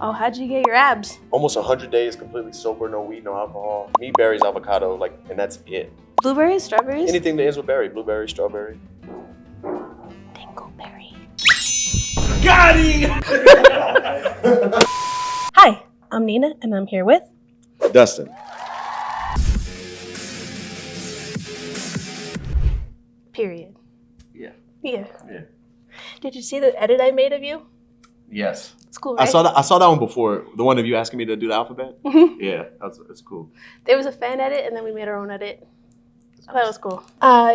Oh, how'd you get your abs? Almost 100 days completely sober, no weed, no alcohol. Me, berries, avocado, and that's it. Blueberries, strawberries? Anything that ends with berry, blueberry, strawberry. Dingleberry. Got him! Hi, I'm Nina, and I'm here with Dustin. Period. Yeah. Yeah. Did you see the edit I made of you? Yes. It's cool, right? I saw that one before. The one of you asking me to do the alphabet. Yeah, that's cool. There was a fan edit, and then we made our own edit. Oh, that was cool.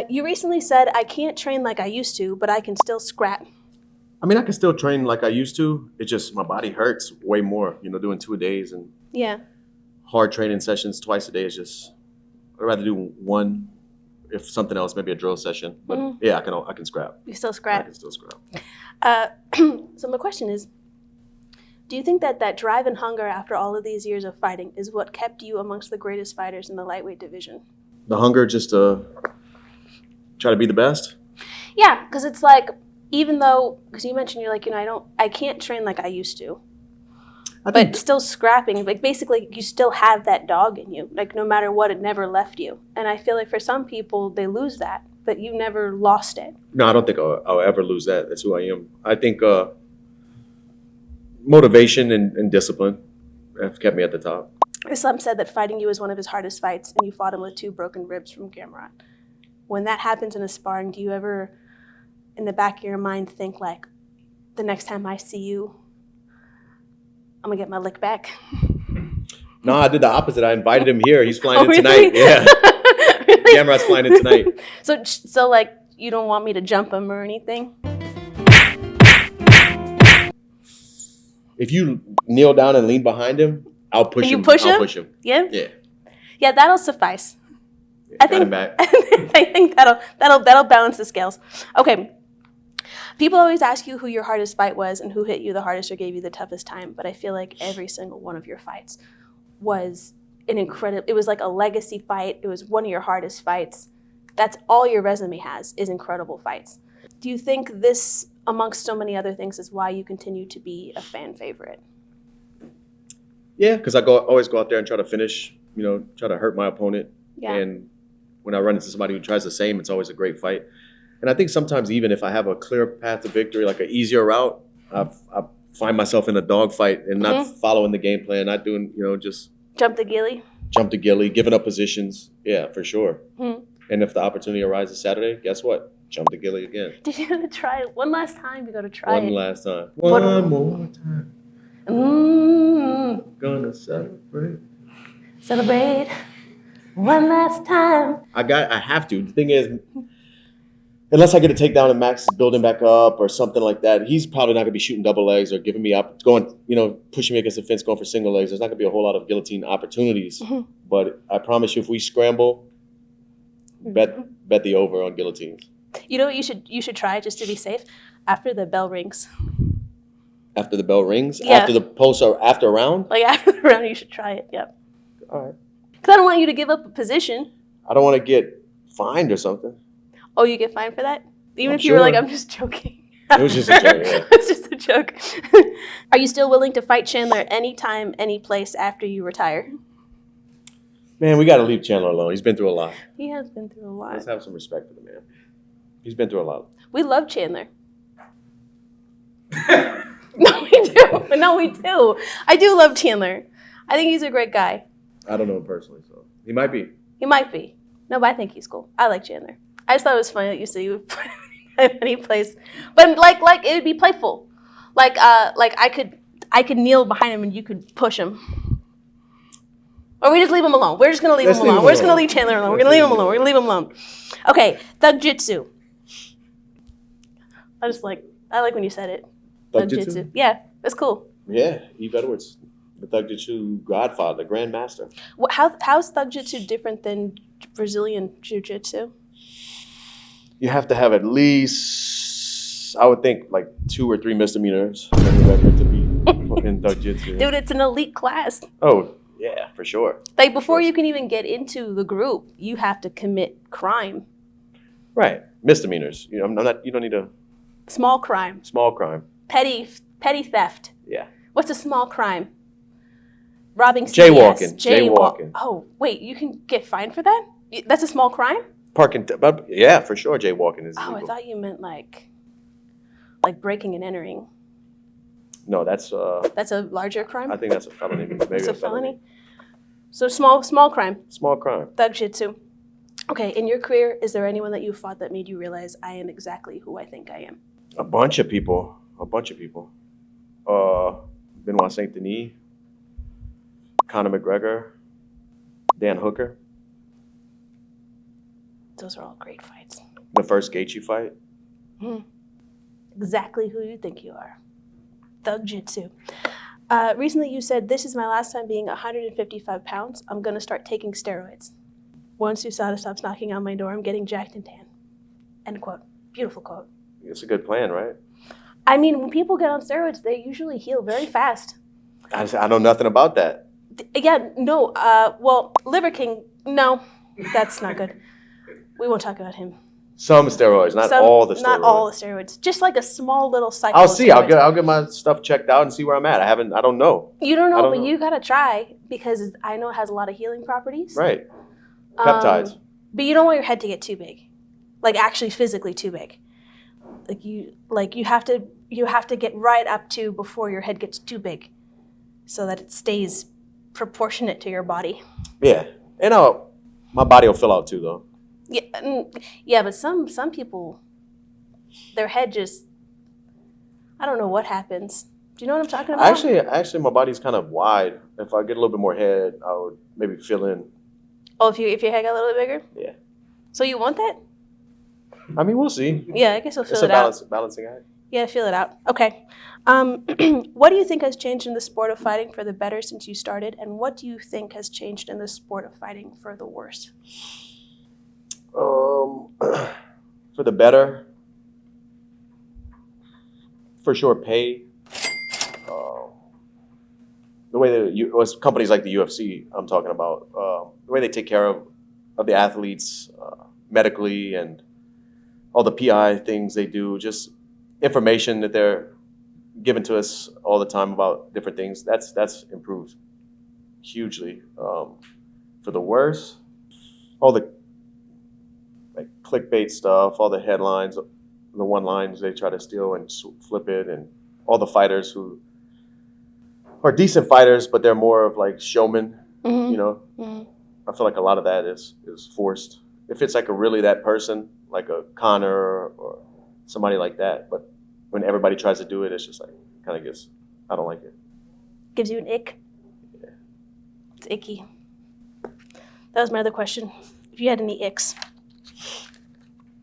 You recently said, I can't train like I used to, but I can still scrap. I mean, I can still train like I used to. It's just my body hurts way more. Doing 2 a days and hard training sessions twice a day is just. I'd rather do one, if something else, maybe a drill session. But yeah, I can scrap. You still scrap? I can still scrap. So my question is, do you think that drive and hunger after all of these years of fighting is what kept you amongst the greatest fighters in the lightweight division? The hunger just to try to be the best? Yeah, because it's like, even though, because you mentioned you're like, I can't train like I used to. But still scrapping, like basically you still have that dog in you. Like no matter what, it never left you. And I feel like for some people, they lose that, but you never lost it. No, I don't think I'll ever lose that. That's who I am. I think motivation and discipline have kept me at the top. Islam said that fighting you was one of his hardest fights, and you fought him with 2 broken ribs from Gamrot. When that happens in a sparring, do you ever, in the back of your mind, think like, the next time I see you, I'm gonna get my lick back? No, I did the opposite. I invited him here. He's flying in really? tonight. Yeah. Really? Gamrot's flying in tonight. So like, you don't want me to jump him or anything? If you kneel down and lean behind him, I'll push him. You push him? I'll push him. Yeah? Yeah. Yeah, that'll suffice. Yeah, I got him back. think that'll balance the scales. Okay. People always ask you who your hardest fight was and who hit you the hardest or gave you the toughest time, but I feel like every single one of your fights was it was like a legacy fight. It was one of your hardest fights. That's all your resume has, is incredible fights. Do you think this, amongst so many other things, is why you continue to be a fan favorite? Yeah, because I always go out there and try to finish, try to hurt my opponent. Yeah. And when I run into somebody who tries the same, it's always a great fight. And I think sometimes even if I have a clear path to victory, like an easier route, I find myself in a dogfight and not following the game plan, not doing, just... Jump the Gilly? Jump to Gilly, giving up positions. Yeah, for sure. Mm-hmm. And if the opportunity arises Saturday, guess what? Jump to Gilly again. Did you gotta try it? One last time, you gotta try it. One last time. One more time. Gonna celebrate. Celebrate. One last time. I have to. The thing is, unless I get a takedown and Max is building back up or something like that, he's probably not gonna be shooting double legs or giving me up, pushing me against the fence, going for single legs. There's not gonna be a whole lot of guillotine opportunities. Mm-hmm. But I promise you, if we scramble, bet the over on guillotines. You know what you should try just to be safe? After the bell rings. After the bell rings? Yeah. After the post or after a round? Like after the round, you should try it. Yep. All right. Because I don't want you to give up a position. I don't want to get fined or something. Oh, you get fined for that? Even I'm if you were sure. like, I'm just joking. It was just a joke. Yeah. It was just a joke. Are you still willing to fight Chandler anytime, any place after you retire? Man, we got to leave Chandler alone. He's been through a lot. He has been through a lot. Let's have some respect for the man. He's been through a lot. We love Chandler. No, we do. No, we do. I do love Chandler. I think he's a great guy. I don't know him personally, so he might be. He might be. No, but I think he's cool. I like Chandler. I just thought it was funny that you said you would put him in any place, but like it would be playful. Like I could kneel behind him and you could push him. Or we just leave him alone. We're just gonna leave him alone. We're just gonna leave Chandler alone. We're gonna leave him alone. We're gonna leave him alone. Okay, Thug Jitsu. I like when you said it. Thug Jitsu? Yeah, that's cool. Yeah, Eve Edwards, the Thug Jitsu godfather, the grandmaster. How's Thug Jitsu different than Brazilian Jiu-Jitsu? You have to have at least, I would think, like 2 or 3 misdemeanors on the record to be in Thug Jitsu. Dude, it's an elite class. Oh, yeah, for sure. Like before you can even get into the group, you have to commit crime. Right, misdemeanors. You don't need a small crime. Small crime. Petty theft. Yeah. What's a small crime? Robbing CVS. Jaywalking. Oh, wait, you can get fined for that? That's a small crime? Parking. Yeah, for sure. Jaywalking is illegal. Oh, I thought you meant like breaking and entering. No, that's a larger crime? I think that's a felony. Maybe It's a felony. So small crime. Small crime. Thug jiu-jitsu. Okay, in your career, is there anyone that you fought that made you realize I am exactly who I think I am? A bunch of people. Benoit Saint Denis, Conor McGregor, Dan Hooker. Those are all great fights. The first Gaethje fight. Exactly who you think you are. Thug jitsu. Recently you said, this is my last time being 155 pounds. I'm going to start taking steroids. Once USADA stops knocking on my door, I'm getting jacked and tan. End quote. Beautiful quote. It's a good plan, right? I mean, when people get on steroids, they usually heal very fast. I know nothing about that. Yeah, no. Well, Liver King, no, that's not good. We won't talk about him. Some steroids, not all the steroids. Not all the steroids. Just like a small little cycle. I'll see. I'll get my stuff checked out and see where I'm at. I don't know. You don't know, but you gotta try because I know it has a lot of healing properties. Right. Peptides. But you don't want your head to get too big, like actually physically too big. You have to get right up to before your head gets too big, so that it stays proportionate to your body. Yeah, and my body will fill out too, though. Yeah, but some people, their head just, I don't know what happens. Do you know what I'm talking about? Actually, my body's kind of wide. If I get a little bit more head, I would maybe fill in. Oh, if your head got a little bit bigger? Yeah. So you want that? I mean, we'll see. Yeah, I guess we'll feel it out. It's a balancing act. Yeah, feel it out. Okay. What do you think has changed in the sport of fighting for the better since you started, and what do you think has changed in the sport of fighting for the worse? For the better, for sure, pay. The way that companies like the UFC, I'm talking about, the way they take care of the athletes medically and all the PI things they do, just information that they're giving to us all the time about different things. That's improved hugely. For the worse, all the clickbait stuff, all the headlines, the one-liners they try to steal and flip it, and all the fighters who are decent fighters, but they're more of like showmen. Mm-hmm. You know, Mm-hmm. I feel like a lot of that is forced. If it's like really that person, like a Conor or somebody like that, but when everybody tries to do it, it's just like kind of gets. I don't like it. Gives you an ick. Yeah. It's icky. That was my other question. If you had any icks.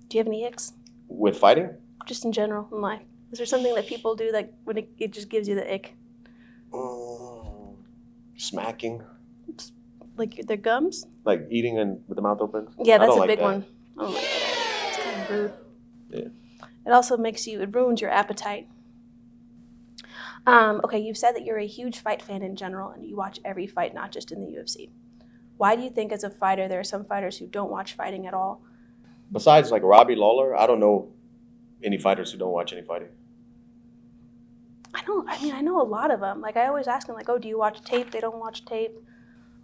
Do you have any icks? With fighting? Just in general in life. Is there something that people do like when it just gives you the ick? Smacking. Like their gums? Like eating and with the mouth open? Yeah, that's a like big that. one. Oh my god. It's kind of rude. Yeah. It also it ruins your appetite. Okay, you've said that you're a huge fight fan in general and you watch every fight, not just in the UFC. Why do you think as a fighter there are some fighters who don't watch fighting at all? Besides like Robbie Lawler, I don't know any fighters who don't watch any fighting. I know a lot of them. Like I always ask them, like, oh, do you watch tape? They don't watch tape.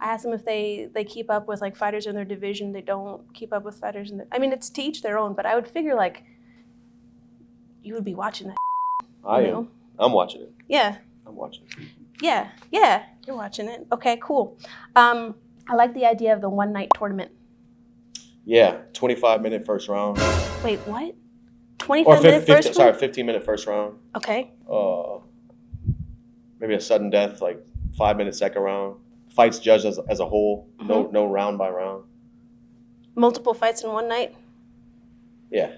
I ask them if they keep up with like fighters in their division. They don't keep up with fighters in it's to each their own, but I would figure like you would be watching that. I am. I'm watching it. Yeah. I'm watching it. Yeah, you're watching it. Okay, cool. I like the idea of the one-night tournament. Yeah, 25-minute first round. Wait, what? 25-minute first round? 15-minute first round. Okay. Maybe a sudden death, like 5-minute second round. Fights judged as a whole, no round by round. Multiple fights in one night? Yeah.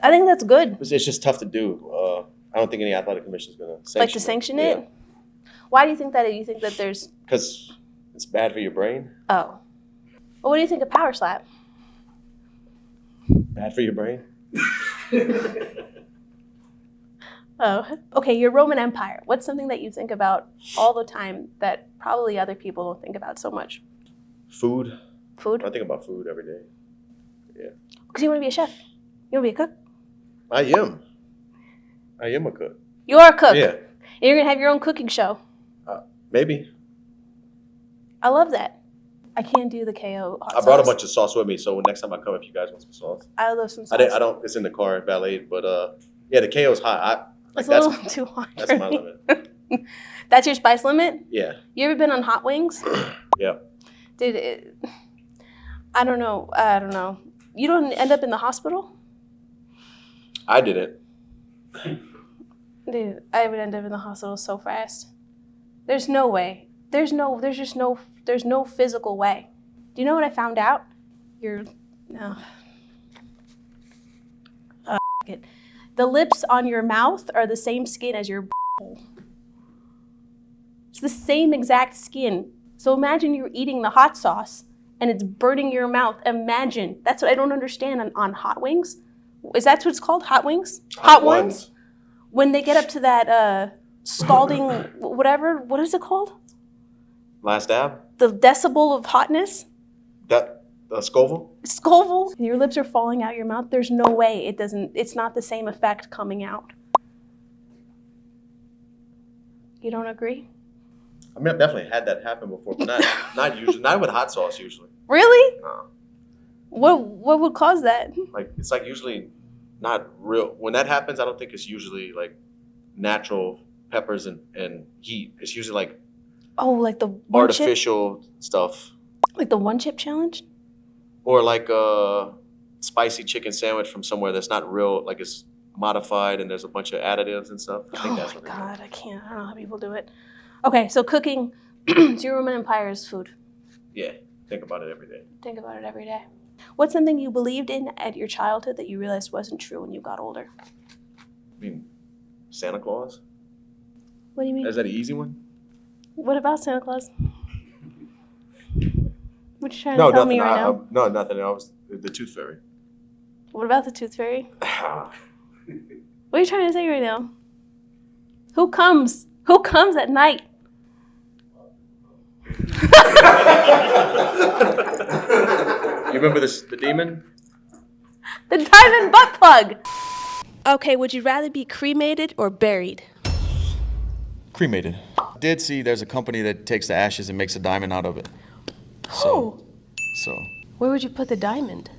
I think that's good. It's just tough to do. I don't think any athletic commission is going to sanction it. Like to sanction it? Yeah. Why do you think that? You think that there's... Because it's bad for your brain. Oh. Well, what do you think of power slap? Bad for your brain? Oh, okay, your Roman Empire. What's something that you think about all the time that probably other people don't think about so much? Food. Food? I think about food every day. Yeah. Because you want to be a chef. You want to be a cook? I am a cook. You are a cook? Yeah. And you're gonna have your own cooking show. Maybe. I love that. I can't do the KO hot I brought a sauce. bunch of sauce with me, so next time I come, if you guys want some sauce. I love some sauce. I don't. It's in the car, valet, but yeah, the KO's hot. It's a little too hot. That's for my me. limit. That's your spice limit? Yeah. You ever been on hot wings? Yeah. Dude, I don't know. You don't end up in the hospital? I didn't. Dude, I would end up in the hospital so fast. There's no way. There's no physical way. Do you know what I found out? The lips on your mouth are the same skin as your hole. It's the same exact skin. So imagine you're eating the hot sauce and it's burning your mouth. Imagine. That's what I don't understand on hot wings. Is that what it's called? Hot wings? Hot ones? When they get up to that scalding, whatever, what is it called? Last dab? The decibel of hotness? That Scoville? Scoville? Your lips are falling out your mouth. There's no way it's not the same effect coming out. You don't agree? I mean, I've definitely had that happen before, but not usually. Not with hot sauce usually. Really? No. What would cause that? Like it's like usually not real. When that happens, I don't think it's usually like natural peppers and heat. It's usually like like the one artificial stuff. Like the one chip challenge? Or like a spicy chicken sandwich from somewhere that's not real, like it's modified and there's a bunch of additives and stuff. I think that's what God, I can't. I don't know how people do it. Okay, so cooking, it's your Roman Empire's food. Yeah, think about it every day. Think about it every day. What's something you believed in at your childhood that you realized wasn't true when you got older? I mean, Santa Claus? What do you mean? Is that an easy one? What about Santa Claus? What you trying to tell me right now? No, nothing. I was the Tooth Fairy. What about the Tooth Fairy? What are you trying to say right now? Who comes? Who comes at night? You remember the demon? The diamond butt plug. Okay, would you rather be cremated or buried? Cremated. Did see there's a company that takes the ashes and makes a diamond out of it. So Where would you put the diamond?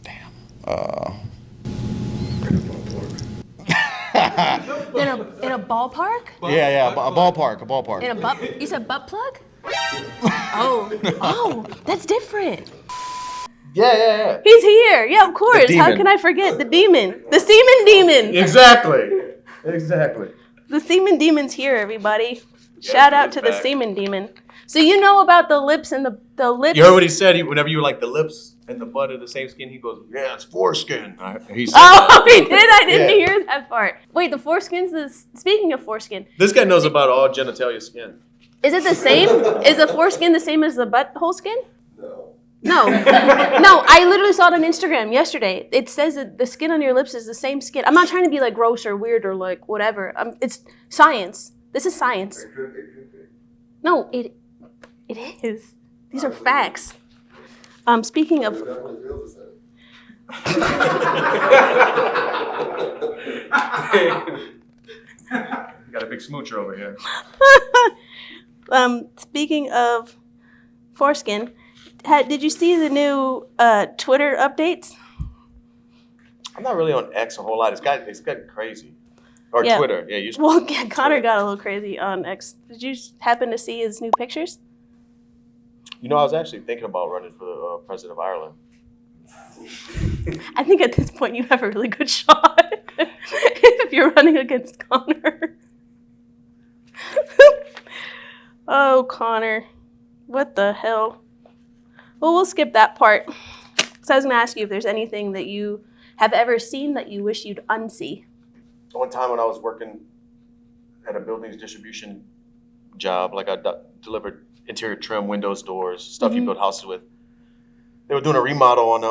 damn. In a ballpark? Yeah, a ballpark. In a butt? You said butt plug? Oh, that's different. Yeah. He's here. Yeah, of course. The How demon. can I forget the demon? The seaman demon. Exactly. The seaman demon's here, everybody. Shout out to the seaman demon. So you know about the lips and the lips. You heard what he said? Whenever you were like the lips and the butt are the same skin, he goes, yeah, it's foreskin. He said He did? I didn't Yeah. hear that part. Wait, the foreskin's speaking of foreskin, This guy knows about all genitalia skin. is it the same? Is the foreskin the same as the butthole skin? No, I literally saw it on Instagram yesterday. It says that the skin on your lips is the same skin. I'm not trying to be like gross or weird or like whatever. It's science. This is science. No, it is. These are facts. Speaking of, Got a big smoocher over here. speaking of foreskin, did you see the new Twitter updates? I'm not really on X a whole lot. It's gotten crazy. Or Yeah. Twitter. Yeah, you Well, yeah, Connor got a little crazy on X. Did you happen to see his new pictures? You know, I was actually thinking about running for president of Ireland. I think at this point you have a really good shot if you're running against Connor. Oh, Connor. What the hell? Well, we'll skip that part. So I was going to ask you if there's anything that you have ever seen that you wish you'd unsee. One time when I was working at a buildings distribution job, like I delivered interior trim, windows, doors, stuff you build houses with. They were doing a remodel on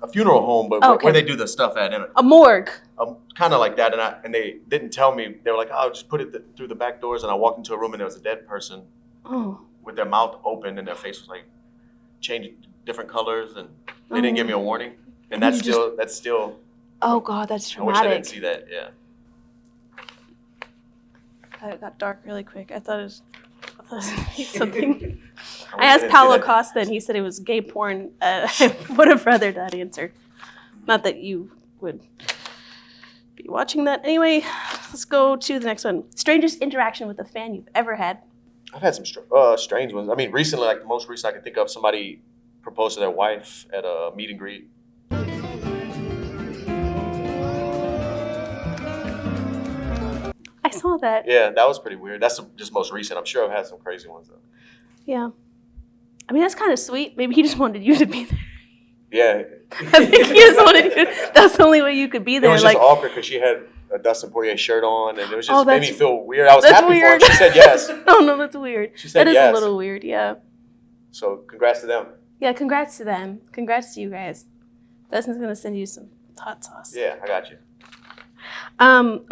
a funeral home, but where they do the stuff at. A morgue. Kind of like that, and they didn't tell me. They were like, "Oh, just put it through the back doors." And I walked into a room, and there was a dead person with their mouth open, and their face was like changing different colors, and they didn't give me a warning. And that's still. Oh God, that's I wish I traumatic. didn't see that. Yeah. It got dark really quick. I thought it was something. I asked Paulo Costa, and he said it was gay porn. I would have rather that answer. Not that you would be watching that. Anyway, let's go to the next one. Strangest interaction with a fan you've ever had. I've had some strange ones. I mean, recently, like the most recent I can think of, somebody proposed to their wife at a meet and greet. I saw that. Yeah, that was pretty weird. That's just most recent. I'm sure I've had some crazy ones, though. Yeah. I mean, that's kind of sweet. Maybe he just wanted you to be there. Yeah. I think he just wanted you. That's the only way you could be there. It was just awkward because she had a Dustin Poirier shirt on, and it was just made me that's- feel weird. I was that's happy for her, weird. and she said yes. Oh, no, that's weird. She said that is yes. a little weird, yeah. So congrats to them. Yeah, congrats to them. Congrats to you guys. Dustin's going to send you some hot sauce. Yeah, I got you.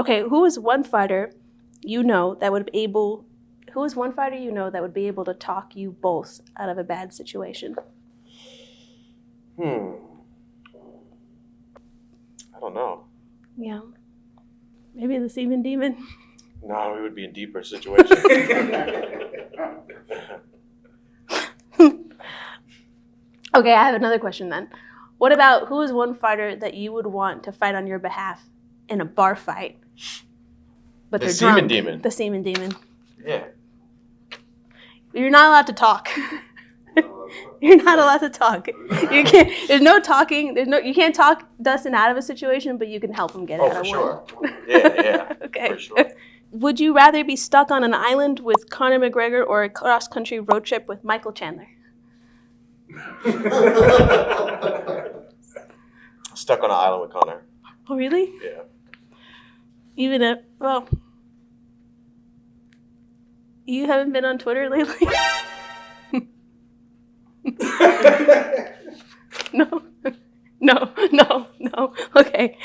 Okay, who is one fighter you know that would be able to talk you both out of a bad situation? I don't know. Yeah. Maybe the seaman demon. No, we would be in deeper situations. Okay, I have another question then. What about who is one fighter that you would want to fight on your behalf in a bar fight? But The they're seaman drunk? demon. The seaman demon. Yeah. You're not allowed to talk. You're not allowed to talk. You can't. There's no talking. You can't talk Dustin out of a situation, but you can help him get out Oh, for of sure. one. Yeah. Okay. For sure. Would you rather be stuck on an island with Conor McGregor or a cross-country road trip with Michael Chandler? Stuck on an island with Conor. Oh, really? Yeah. Even if, well, you haven't been on Twitter lately? No. Okay.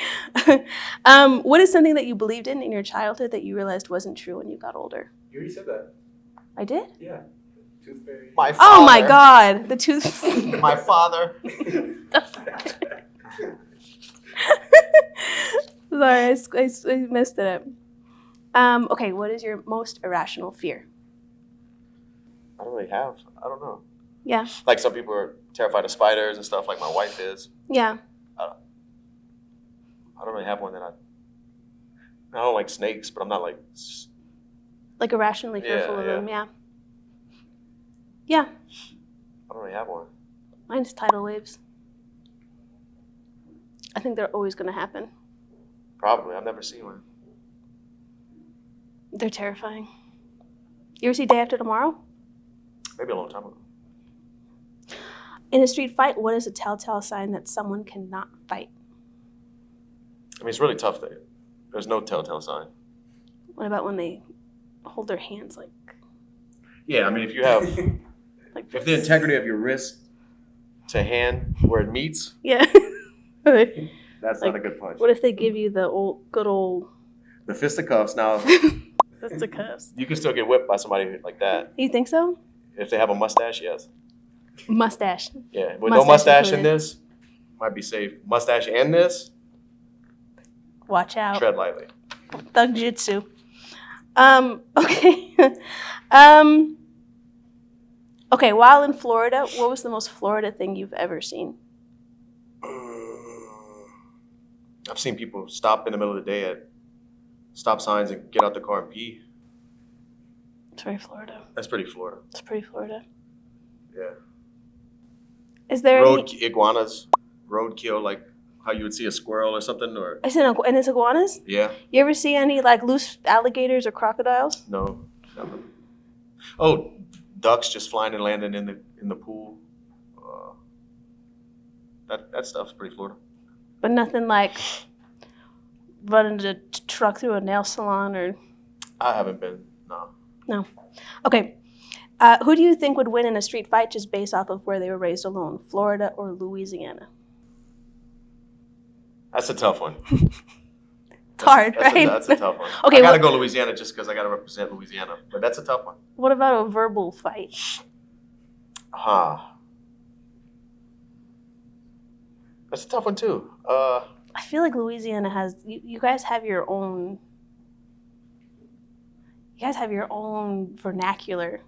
What is something that you believed in your childhood that you realized wasn't true when you got older? You already said that. I did? Yeah. Tooth fairy. My father. Oh my God, the tooth. My father. Sorry, I messed it up. Okay, what is your most irrational fear? I don't really have. I don't know. Yeah. Like some people are terrified of spiders and stuff, like my wife is. Yeah. I don't really have one that I don't like snakes, but I'm not like. Like irrationally fearful of yeah. them, yeah. Yeah. I don't really have one. Mine's tidal waves. I think they're always going to happen. Probably. I've never seen one. They're terrifying. You ever see Day After Tomorrow? Maybe a long time ago. In a street fight, what is a telltale sign that someone cannot fight? I mean, it's really tough there. There's no telltale sign. What about when they hold their hands like Yeah, I mean, if you have, if the integrity of your wrist to hand where it meets, yeah. that's not a good punch. What if they give you the good old The fisticuffs, now, fisticuffs? you can still get whipped by somebody like that. You think so? If they have a mustache, yes. Mustache. Yeah, with Mustache no mustache in included. this, might be safe. Mustache and this, Watch out. tread lightly. Thug jitsu. Okay. Okay, while in Florida, what was the most Florida thing you've ever seen? I've seen people stop in the middle of the day at stop signs and get out the car and pee. It's very Florida. That's pretty Florida. It's pretty Florida. Yeah. Is there any... Iguanas, roadkill, like how you would see a squirrel or something, or And it's iguanas? yeah. You ever see any like loose alligators or crocodiles? No, nothing. Oh, ducks just flying and landing in the pool. That stuff's pretty Florida. But nothing like running a truck through a nail salon or... I haven't been. No. Okay. Who do you think would win in a street fight just based off of where they were raised alone, Florida or Louisiana? That's a tough one. It's hard, right? That's a tough one. Okay, I gotta go Louisiana just because I gotta represent Louisiana, but that's a tough one. What about a verbal fight? That's a tough one too. I feel like Louisiana has... You guys have your own... You guys have your own vernacular.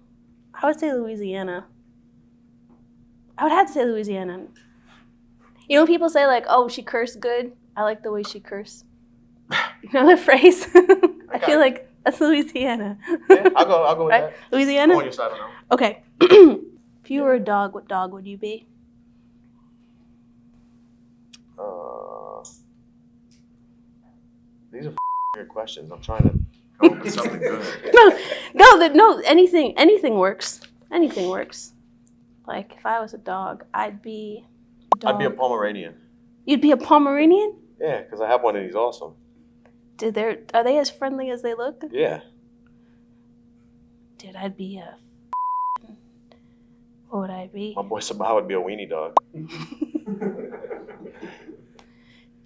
I would say Louisiana. I would have to say Louisiana. You know, people say like, "Oh, she cursed good." I like the way she cursed. You know the phrase? I feel like that's Louisiana. Yeah, I'll go with Right? that. Louisiana? Go on your side, I don't know. Okay. If you were a dog, what dog would you be? These are weird questions. I'm trying to come up with something good. No, anything works. Anything works. Like, if I was a dog, I'd be a dog. I'd be a Pomeranian. You'd be a Pomeranian? Yeah, because I have one and he's awesome. Dude, are they as friendly as they look? Yeah. Dude, I'd be a... What would I be? My boy Sabah would be a weenie dog.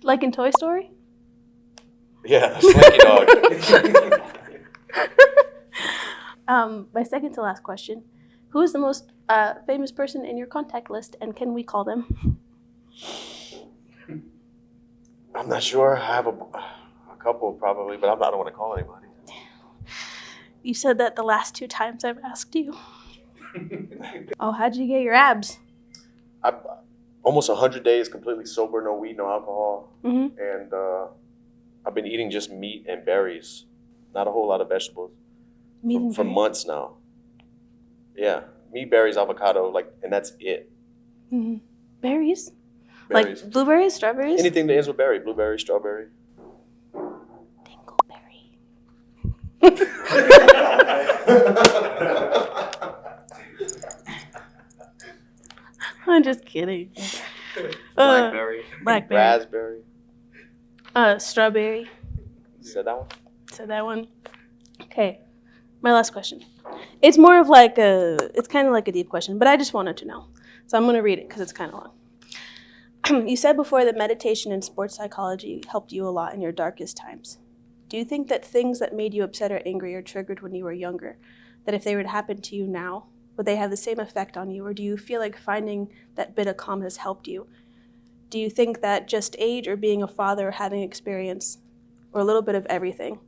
Like in Toy Story? Yeah, a slinky dog. My second to last question. Who is the most famous person in your contact list, and can we call them? I'm not sure. I have a couple probably, but I don't want to call anybody. You said that the last 2 times I've asked you. Oh, how'd you get your abs? I'm almost 100 days completely sober, no weed, no alcohol. Mm-hmm. And I've been eating just meat and berries. Not a whole lot of vegetables. For months now. Yeah. Meat, berries, avocado, and that's it. Mm-hmm. Berries? Berries. Like blueberries, strawberries? Anything that ends with berry. Blueberry, strawberry. Dingleberry. I'm just kidding. Blackberry. Blackberry. Raspberry. Strawberry. Said that one? Said that one. Okay. My last question. It's more of it's kind of like a deep question, but I just wanted to know. So I'm going to read it because it's kind of long. You said before that meditation and sports psychology helped you a lot in your darkest times. Do you think that things that made you upset or angry or triggered when you were younger, that if they were to happen to you now, would they have the same effect on you? Or do you feel like finding that bit of calm has helped you? Do you think that just age or being a father or having experience or a little bit of everything?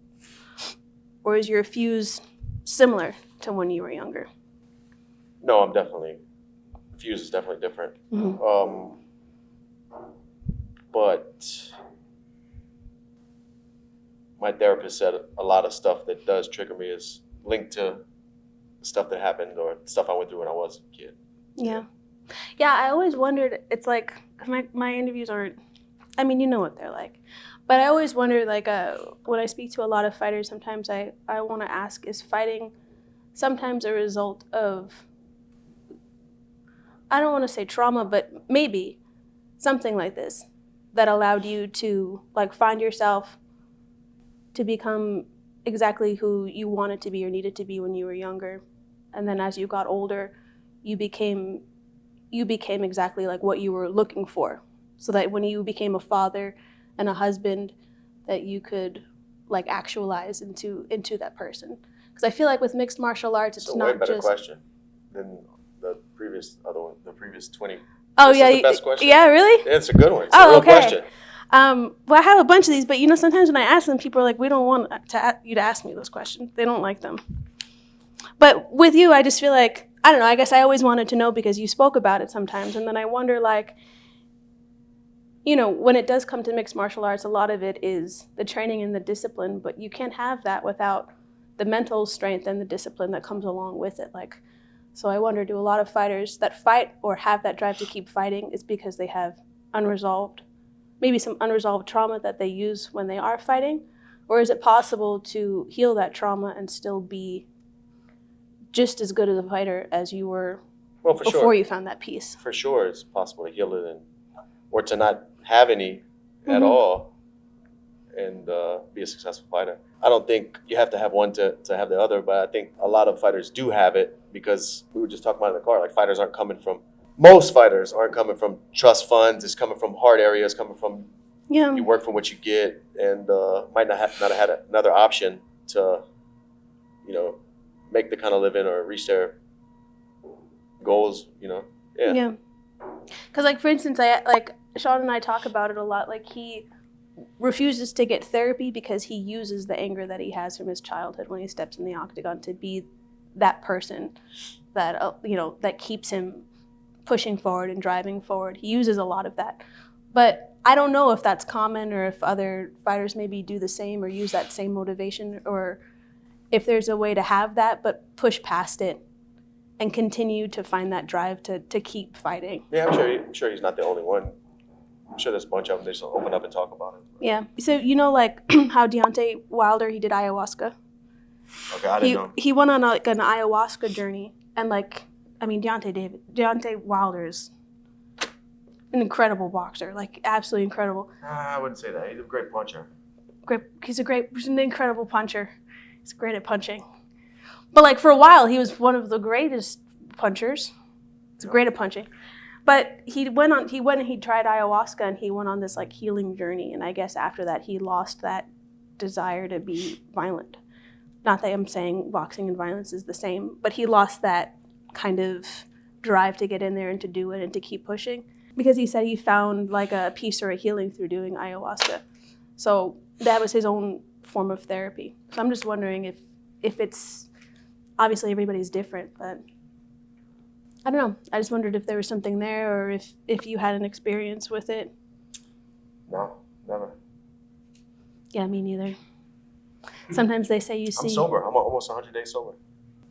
Or is your fuse similar to when you were younger? No, fuse is definitely different. Mm-hmm. But my therapist said a lot of stuff that does trigger me is linked to stuff that happened or stuff I went through when I was a kid. Yeah. Yeah, I always wondered, it's like, my interviews aren't, I mean, you know what they're like. But I always wonder, when I speak to a lot of fighters, sometimes I want to ask, is fighting sometimes a result of, I don't want to say trauma, but maybe something like this that allowed you to find yourself to become exactly who you wanted to be or needed to be when you were younger. And then as you got older, you became exactly what you were looking for. So that when you became a father and a husband, that you could actualize into that person. Because I feel like with mixed martial arts, it's not just... It's a way better question than the previous 20. Oh, This yeah. is the best question. Yeah, really? Yeah, it's a good one. It's a real question. Well, I have a bunch of these, but sometimes when I ask them, people are like, we don't want you to ask me those questions. They don't like them. But with you, I just feel like, I don't know, I guess I always wanted to know because you spoke about it sometimes. And then I wonder, when it does come to mixed martial arts, a lot of it is the training and the discipline, but you can't have that without the mental strength and the discipline that comes along with it. So I wonder, do a lot of fighters that fight or have that drive to keep fighting is because they have maybe some unresolved trauma that they use when they are fighting? Or is it possible to heal that trauma and still be just as good as a fighter as you were before you found that peace? For sure, it's possible to heal it or to not have any at all and be a successful fighter. I don't think you have to have one to have the other, but I think a lot of fighters do have it because we were just talking about in the car, most fighters aren't coming from trust funds. It's coming from hard areas, coming from you work from what you get, and might not have had another option to, make the kind of living or reach their goals. Yeah. Because for instance, Sean and I talk about it a lot. He refuses to get therapy because he uses the anger that he has from his childhood when he steps in the octagon to be that person that that keeps him pushing forward and driving forward. He uses a lot of that. But I don't know if that's common or if other fighters maybe do the same or use that same motivation, or if there's a way to have that but push past it and continue to find that drive to keep fighting. Yeah, I'm sure he's not the only one. I'm sure there's a bunch of them. They just open up and talk about it. Yeah. So like how Deontay Wilder, he did ayahuasca. Okay, I didn't know. He went on an ayahuasca journey, and Deontay Wilder is an incredible boxer, like absolutely incredible. I wouldn't say that. He's a great puncher. He's an incredible puncher. He's great at punching. But like for a while, he was one of the greatest punchers. He's great at punching. But he went and he tried ayahuasca, and he went on this like healing journey. And I guess after that, he lost that desire to be violent. Not that I'm saying boxing and violence is the same, but he lost that kind of drive to get in there and to do it and to keep pushing, because he said he found like a peace or a healing through doing ayahuasca. So that was his own form of therapy. So I'm just wondering if it's, obviously everybody's different, but I don't know. I just wondered if there was something there, or if you had an experience with it. No, never. Yeah, me neither. Sometimes they say you see. I'm sober. I'm almost 100 days sober.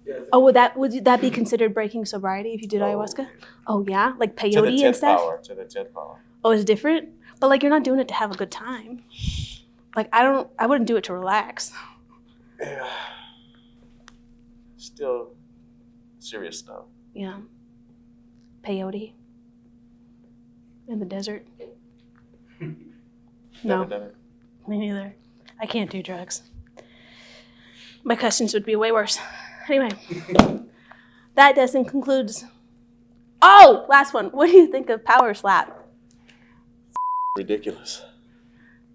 Yeah, Oh, would that be considered breaking sobriety if you did ayahuasca? Oh yeah, like To the peyote 10th and stuff. power. To the 10th power. Oh, it's different. But like you're not doing it to have a good time. Like I wouldn't do it to relax. Yeah. Still serious stuff. Yeah. Peyote. In the desert. Never No, done it. me neither. I can't do drugs. My questions would be way worse. Anyway, that doesn't concludes. Oh, last one. What do you think of Power Slap? Ridiculous.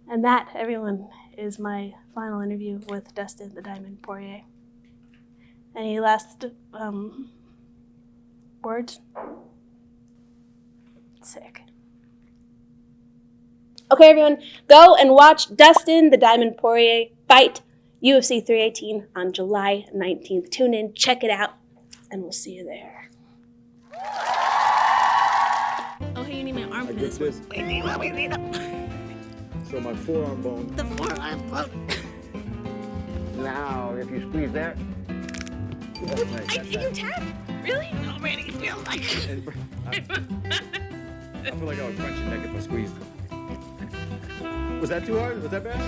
And that, everyone, is my final interview with Dustin the Diamond Poirier. Any last words? Sick. Okay, everyone, go and watch Dustin the Diamond Poirier fight UFC 318 on July 19th. Tune in, check it out, and we'll see you there. Oh, hey, you need my arm for this one. So my forearm bone. The forearm bone. Now, if you squeeze that. That's nice. That's You tap? Really? Oh, man, it feels like I feel like I would punch your neck if I squeezed. Was that too hard? Was that bad?